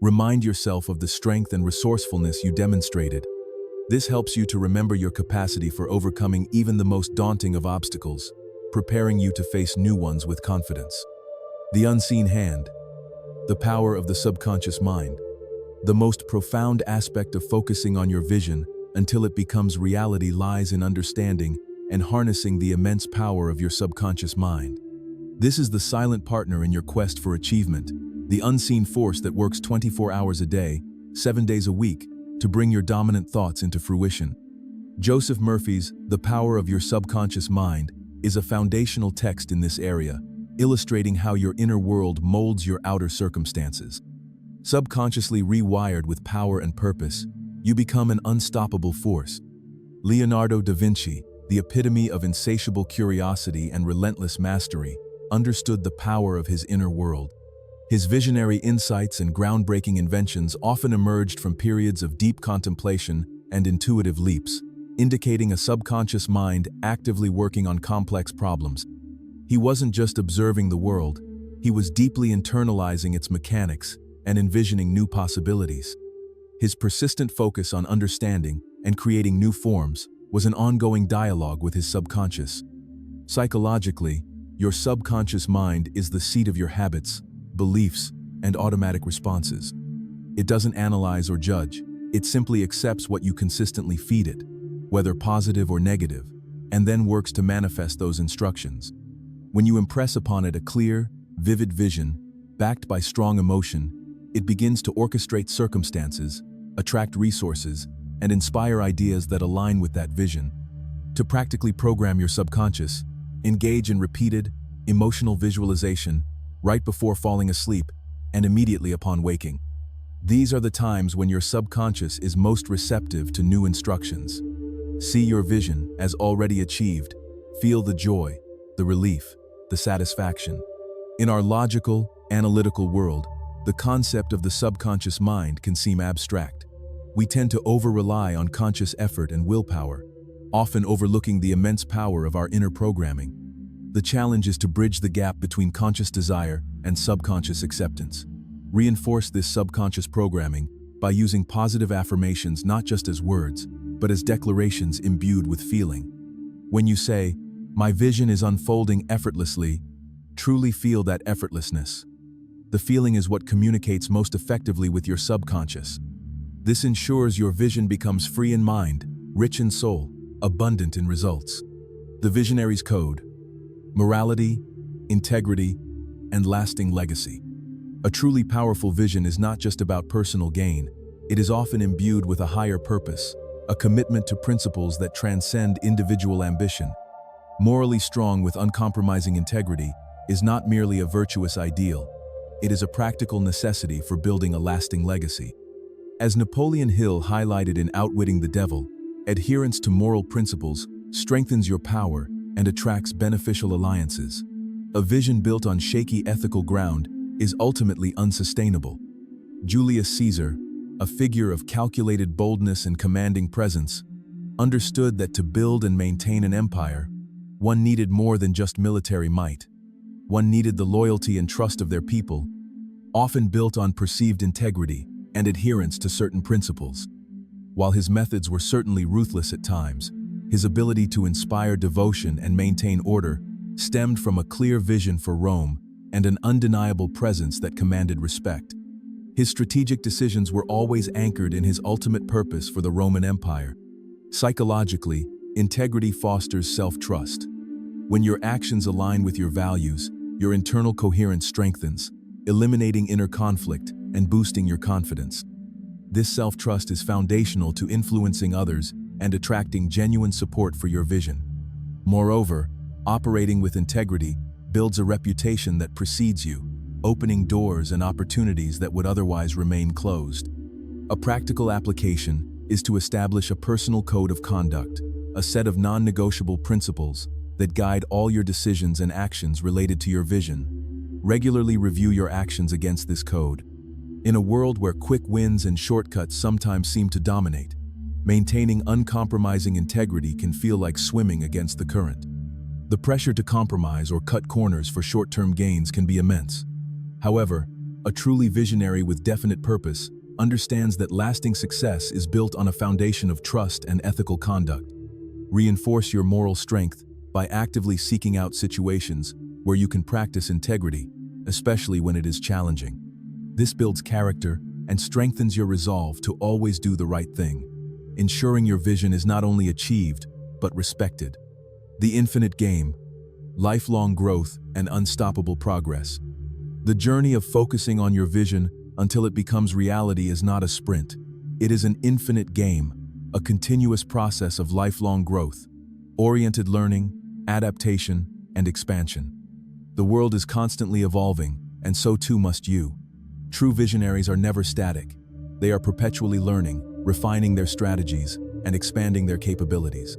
Remind yourself of the strength and resourcefulness you demonstrated. This helps you to remember your capacity for overcoming even the most daunting of obstacles, preparing you to face new ones with confidence. The unseen hand, the power of the subconscious mind. The most profound aspect of focusing on your vision until it becomes reality lies in understanding and harnessing the immense power of your subconscious mind. This is the silent partner in your quest for achievement, the unseen force that works 24 hours a day, 7 days a week, to bring your dominant thoughts into fruition. Joseph Murphy's The Power of Your Subconscious Mind is a foundational text in this area, illustrating how your inner world molds your outer circumstances. Subconsciously rewired with power and purpose, you become an unstoppable force. Leonardo da Vinci, the epitome of insatiable curiosity and relentless mastery, understood the power of his inner world. His visionary insights and groundbreaking inventions often emerged from periods of deep contemplation and intuitive leaps, indicating a subconscious mind actively working on complex problems. He wasn't just observing the world, he was deeply internalizing its mechanics and envisioning new possibilities. His persistent focus on understanding and creating new forms was an ongoing dialogue with his subconscious. Psychologically, your subconscious mind is the seat of your habits, beliefs, and automatic responses. It doesn't analyze or judge, it simply accepts what you consistently feed it, whether positive or negative, and then works to manifest those instructions. When you impress upon it a clear, vivid vision, backed by strong emotion, it begins to orchestrate circumstances, attract resources, and inspire ideas that align with that vision. To practically program your subconscious, engage in repeated, emotional visualization right before falling asleep and immediately upon waking. These are the times when your subconscious is most receptive to new instructions. See your vision as already achieved. Feel the joy, the relief, the satisfaction. In our logical, analytical world, the concept of the subconscious mind can seem abstract. We tend to over-rely on conscious effort and willpower, often overlooking the immense power of our inner programming. The challenge is to bridge the gap between conscious desire and subconscious acceptance. Reinforce this subconscious programming by using positive affirmations not just as words, but as declarations imbued with feeling. When you say, "My vision is unfolding effortlessly," truly feel that effortlessness. The feeling is what communicates most effectively with your subconscious. This ensures your vision becomes free in mind, rich in soul, abundant in results. The visionary's code: morality, integrity, and lasting legacy. A truly powerful vision is not just about personal gain, it is often imbued with a higher purpose, a commitment to principles that transcend individual ambition. Morally strong with uncompromising integrity is not merely a virtuous ideal, it is a practical necessity for building a lasting legacy. As Napoleon Hill highlighted in Outwitting the Devil, adherence to moral principles strengthens your power and attracts beneficial alliances. A vision built on shaky ethical ground is ultimately unsustainable. Julius Caesar, a figure of calculated boldness and commanding presence, understood that to build and maintain an empire, one needed more than just military might. One needed the loyalty and trust of their people, often built on perceived integrity and adherence to certain principles. While his methods were certainly ruthless at times, his ability to inspire devotion and maintain order stemmed from a clear vision for Rome and an undeniable presence that commanded respect. His strategic decisions were always anchored in his ultimate purpose for the Roman Empire. Psychologically, integrity fosters self-trust. When your actions align with your values, your internal coherence strengthens, eliminating inner conflict and boosting your confidence. This self-trust is foundational to influencing others and attracting genuine support for your vision. Moreover, operating with integrity builds a reputation that precedes you, opening doors and opportunities that would otherwise remain closed. A practical application is to establish a personal code of conduct, a set of non-negotiable principles that guide all your decisions and actions related to your vision. Regularly review your actions against this code. In a world where quick wins and shortcuts sometimes seem to dominate, maintaining uncompromising integrity can feel like swimming against the current. The pressure to compromise or cut corners for short-term gains can be immense. However, a truly visionary with definite purpose understands that lasting success is built on a foundation of trust and ethical conduct. Reinforce your moral strength by actively seeking out situations where you can practice integrity, especially when it is challenging. This builds character and strengthens your resolve to always do the right thing, ensuring your vision is not only achieved, but respected. The infinite game, lifelong growth, and unstoppable progress. The journey of focusing on your vision until it becomes reality is not a sprint. It is an infinite game, a continuous process of lifelong growth, oriented learning, adaptation, and expansion. The world is constantly evolving, and so too must you. True visionaries are never static. They are perpetually learning, refining their strategies, and expanding their capabilities.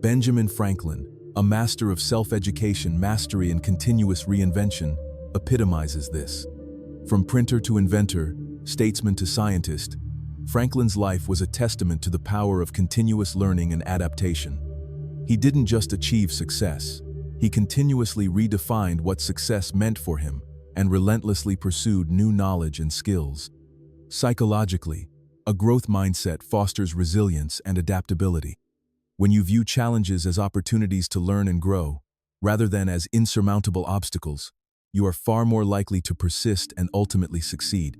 Benjamin Franklin, a master of self-education, mastery, and continuous reinvention, epitomizes this. From printer to inventor, statesman to scientist, Franklin's life was a testament to the power of continuous learning and adaptation. He didn't just achieve success, he continuously redefined what success meant for him and relentlessly pursued new knowledge and skills. Psychologically, a growth mindset fosters resilience and adaptability. When you view challenges as opportunities to learn and grow, rather than as insurmountable obstacles, you are far more likely to persist and ultimately succeed.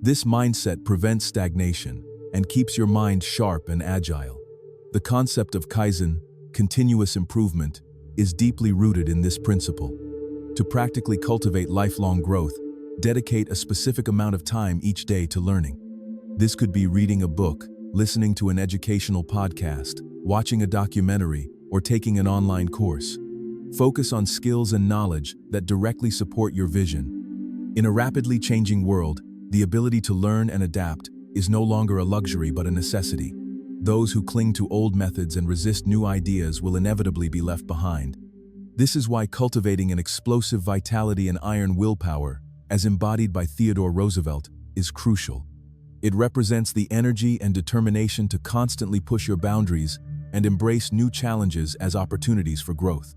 This mindset prevents stagnation and keeps your mind sharp and agile. The concept of Kaizen, continuous improvement, is deeply rooted in this principle. To practically cultivate lifelong growth, dedicate a specific amount of time each day to learning. This could be reading a book, listening to an educational podcast, watching a documentary, or taking an online course. Focus on skills and knowledge that directly support your vision. In a rapidly changing world, the ability to learn and adapt is no longer a luxury but a necessity. Those who cling to old methods and resist new ideas will inevitably be left behind. This is why cultivating an explosive vitality and iron willpower, as embodied by Theodore Roosevelt, is crucial. It represents the energy and determination to constantly push your boundaries and embrace new challenges as opportunities for growth.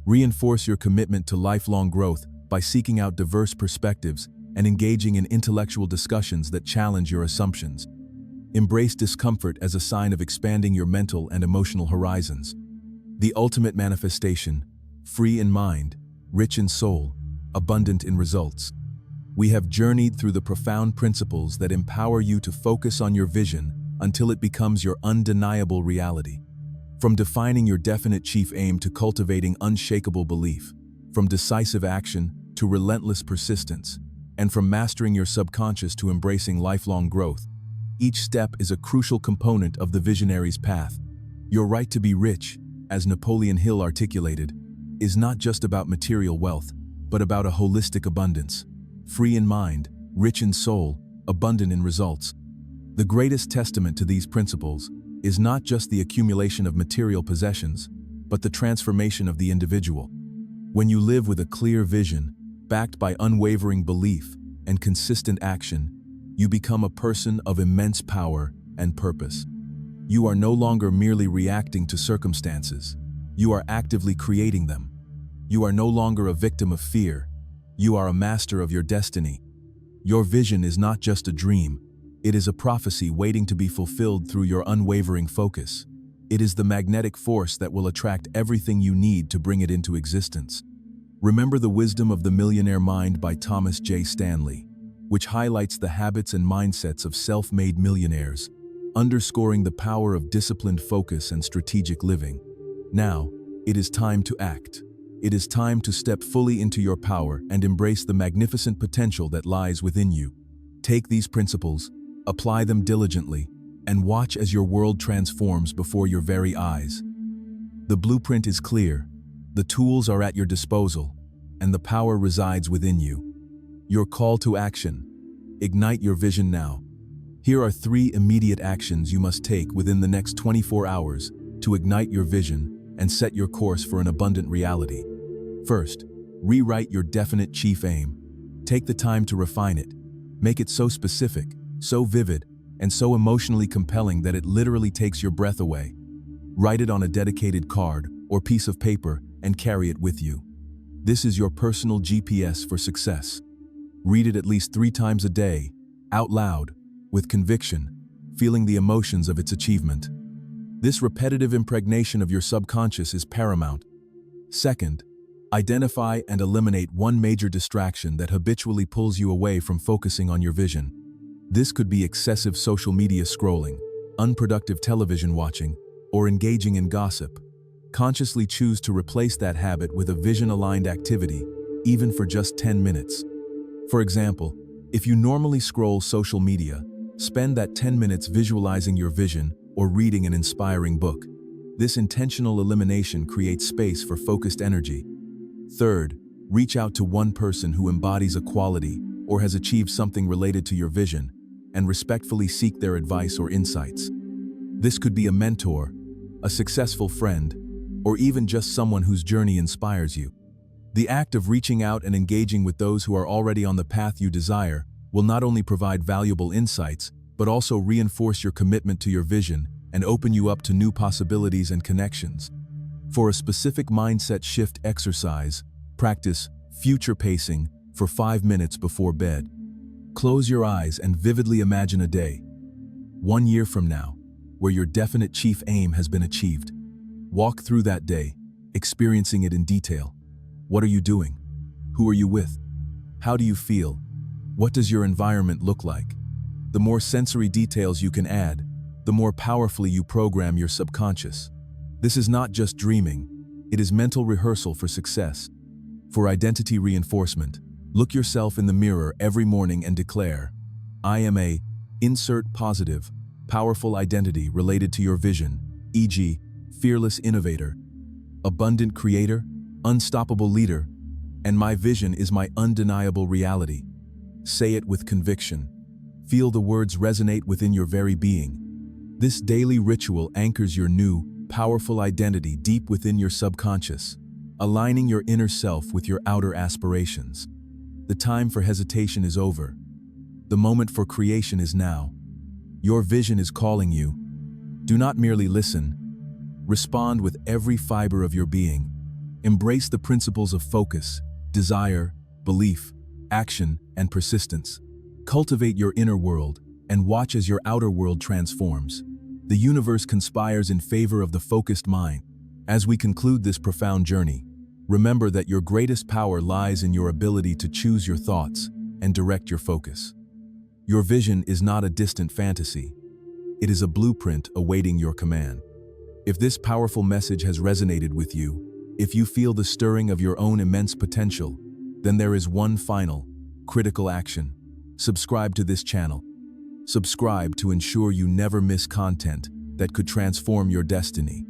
Reinforce your commitment to lifelong growth by seeking out diverse perspectives and engaging in intellectual discussions that challenge your assumptions. Embrace discomfort as a sign of expanding your mental and emotional horizons. The ultimate manifestation, free in mind, rich in soul, abundant in results. We have journeyed through the profound principles that empower you to focus on your vision until it becomes your undeniable reality. From defining your definite chief aim to cultivating unshakable belief, from decisive action to relentless persistence, and from mastering your subconscious to embracing lifelong growth, each step is a crucial component of the visionary's path. Your right to be rich, as Napoleon Hill articulated, is not just about material wealth, but about a holistic abundance. Free in mind, rich in soul, abundant in results. The greatest testament to these principles is not just the accumulation of material possessions, but the transformation of the individual. When you live with a clear vision, backed by unwavering belief and consistent action, you become a person of immense power and purpose. You are no longer merely reacting to circumstances. You are actively creating them. You are no longer a victim of fear. You are a master of your destiny. Your vision is not just a dream. It is a prophecy waiting to be fulfilled through your unwavering focus. It is the magnetic force that will attract everything you need to bring it into existence. Remember the Wisdom of the Millionaire Mind by Thomas J. Stanley, which highlights the habits and mindsets of self-made millionaires, underscoring the power of disciplined focus and strategic living. Now, it is time to act. It is time to step fully into your power and embrace the magnificent potential that lies within you. Take these principles, apply them diligently, and watch as your world transforms before your very eyes. The blueprint is clear, the tools are at your disposal, and the power resides within you. Your call to action. Ignite your vision now. Here are 3 immediate actions you must take within the next 24 hours to ignite your vision and set your course for an abundant reality. First, rewrite your definite chief aim. Take the time to refine it. Make it so specific, so vivid, and so emotionally compelling that it literally takes your breath away. Write it on a dedicated card or piece of paper and carry it with you. This is your personal GPS for success. Read it at least 3 times a day, out loud, with conviction, feeling the emotions of its achievement. This repetitive impregnation of your subconscious is paramount. Second, identify and eliminate one major distraction that habitually pulls you away from focusing on your vision. This could be excessive social media scrolling, unproductive television watching, or engaging in gossip. Consciously choose to replace that habit with a vision-aligned activity, even for just 10 minutes. For example, if you normally scroll social media, spend that 10 minutes visualizing your vision or reading an inspiring book. This intentional elimination creates space for focused energy. Third, reach out to one person who embodies a quality or has achieved something related to your vision, and respectfully seek their advice or insights. This could be a mentor, a successful friend, or even just someone whose journey inspires you. The act of reaching out and engaging with those who are already on the path you desire will not only provide valuable insights, but also reinforce your commitment to your vision and open you up to new possibilities and connections. For a specific mindset shift exercise, practice future pacing for 5 minutes before bed. Close your eyes and vividly imagine a day, 1 year from now, where your definite chief aim has been achieved. Walk through that day, experiencing it in detail. What are you doing? Who are you with? How do you feel? What does your environment look like? The more sensory details you can add, the more powerfully you program your subconscious. This is not just dreaming, it is mental rehearsal for success. For identity reinforcement, look yourself in the mirror every morning and declare, I am a, insert positive, powerful identity related to your vision, e.g., fearless innovator, abundant creator, unstoppable leader, and my vision is my undeniable reality. Say it with conviction. Feel the words resonate within your very being. This daily ritual anchors your new, powerful identity deep within your subconscious, aligning your inner self with your outer aspirations. The time for hesitation is over. The moment for creation is now. Your vision is calling you. Do not merely listen. Respond with every fiber of your being. Embrace the principles of focus, desire, belief, action, and persistence. Cultivate your inner world and watch as your outer world transforms. The universe conspires in favor of the focused mind. As we conclude this profound journey, remember that your greatest power lies in your ability to choose your thoughts and direct your focus. Your vision is not a distant fantasy. It is a blueprint awaiting your command. If this powerful message has resonated with you, if you feel the stirring of your own immense potential, then there is one final, critical action. Subscribe to this channel. Subscribe to ensure you never miss content that could transform your destiny.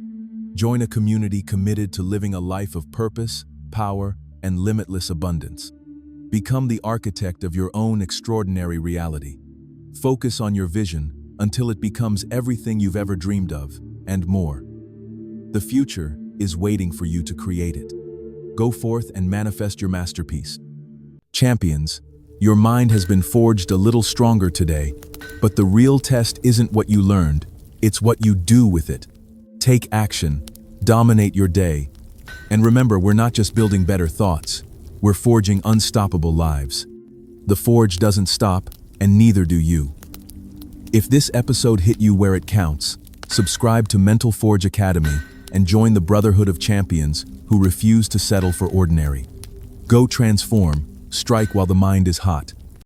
Join a community committed to living a life of purpose, power, and limitless abundance. Become the architect of your own extraordinary reality. Focus on your vision until it becomes everything you've ever dreamed of, and more. The future is waiting for you to create it. Go forth and manifest your masterpiece. Champions, your mind has been forged a little stronger today, but the real test isn't what you learned, it's what you do with it. Take action, dominate your day, and remember, we're not just building better thoughts, we're forging unstoppable lives. The forge doesn't stop, and neither do you. If this episode hit you where it counts, subscribe to Mental Forge Academy and join the Brotherhood of Champions who refuse to settle for ordinary. Go transform, strike while the mind is hot.